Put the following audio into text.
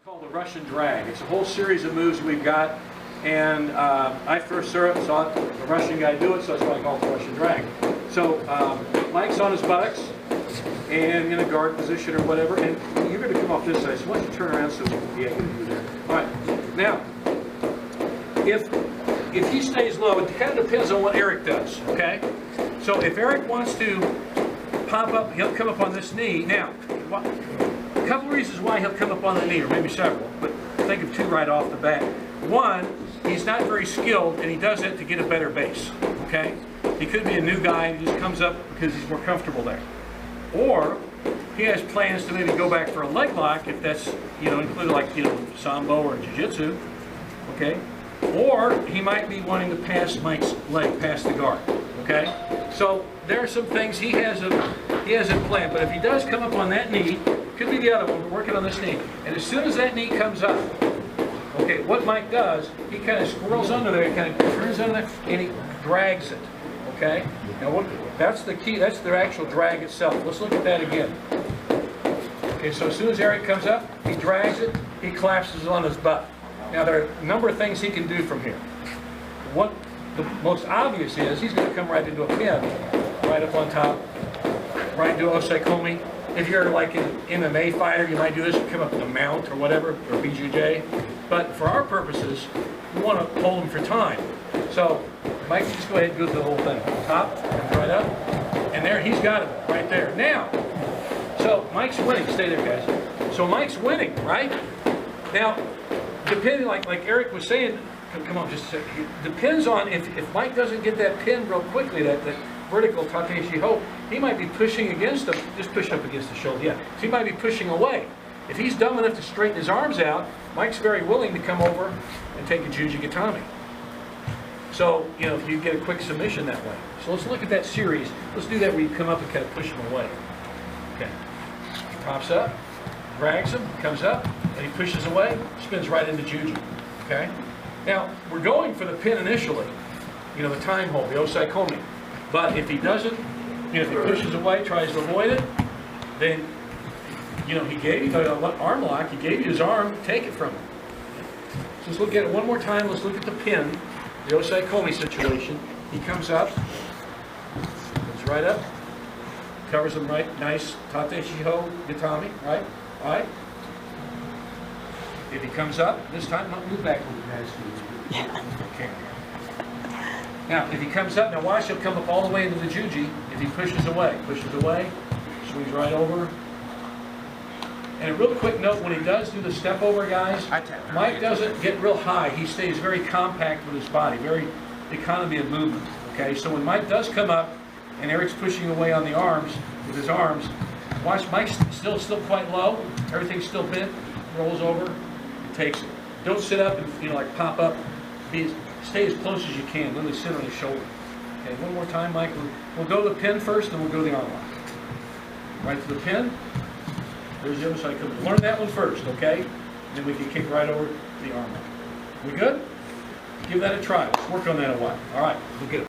Called the Russian drag. It's a whole series of moves we've got, and I first saw the Russian guy do it, so that's why I call it the Russian drag. So Mike's on his buttocks and in a guard position or whatever, and you're going to come off this side. So why don't you turn around so yeah, you there. All right. Now, if he stays low, it kind of depends on what Eric does. Okay. So if Eric wants to pop up, he'll come up on this knee. Now, a couple of reasons why he'll come up on the knee, or maybe several, but think of two right off the bat. One, he's not very skilled, and he does it to get a better base, okay? He could be a new guy, and he just comes up because he's more comfortable there. Or, he has plans to maybe go back for a leg lock, if that's, included like, Sambo or Jiu-Jitsu, okay? Or, he might be wanting to pass Mike's leg, past the guard, okay? So, there are some things he has in plan, but if he does come up on that knee, could be the other one, we're working on this knee. And as soon as that knee comes up, okay, what Mike does, he kind of squirrels under there, he kind of turns under there, and he drags it, okay? Now, that's the key, that's the actual drag itself. Let's look at that again. Okay, so as soon as Eric comes up, he drags it, he collapses on his butt. Now, there are a number of things he can do from here. What the most obvious is, he's going to come right into a pin, right up on top, right into osaikomi. If you're like an MMA fighter, you might do this, you come up with a mount or whatever, or BJJ. But for our purposes, we want to hold him for time. So, Mike, just go ahead and do the whole thing. Top, comes right up, and there, he's got it right there. Now, so Mike's winning. Stay there, guys. So Mike's winning, right? Now, depending, like Eric was saying, come on, just a second. It depends on if Mike doesn't get that pin real quickly, that vertical Tate Shiho, he might be pushing against him, just push up against the shoulder, yeah. So he might be pushing away. If he's dumb enough to straighten his arms out, Mike's very willing to come over and take a Juji Gatame. So, if you get a quick submission that way. So let's look at that series. Let's do that where you come up and kind of push him away. Okay. Pops up, drags him, comes up, and he pushes away, spins right into Juji. Okay? Now, we're going for the pin initially, the time hold, the osaikomi. But if he doesn't, if he pushes away, tries to avoid it, then, he gave you the arm lock, he gave you his arm, take it from him. So let's look at it one more time. Let's look at the pin, the osaikomi situation. He comes up, comes right up, covers him right, nice, Tate Shiho Gatame, right? All right? If he comes up, this time, move back with you guys. Okay. Now, if he comes up, now watch, he'll come up all the way into the juji. If he pushes away, swings right over. And a real quick note, when he does do the step over, guys, Mike doesn't get real high. He stays very compact with his body, very economy of movement, okay? So when Mike does come up, and Eric's pushing away on the arms, with his arms, watch, Mike's still quite low. Everything's still bent, rolls over, and takes it. Don't sit up and, like pop up. Stay as close as you can. Literally sit on his shoulder. Okay, one more time, Mike. We'll go to the pin first, then we'll go to the arm lock. Right to the pin. There's the other side. Learn that one first, okay? And then we can kick right over to the arm lock. We good? Give that a try. Let's work on that a while. All right, we'll get it.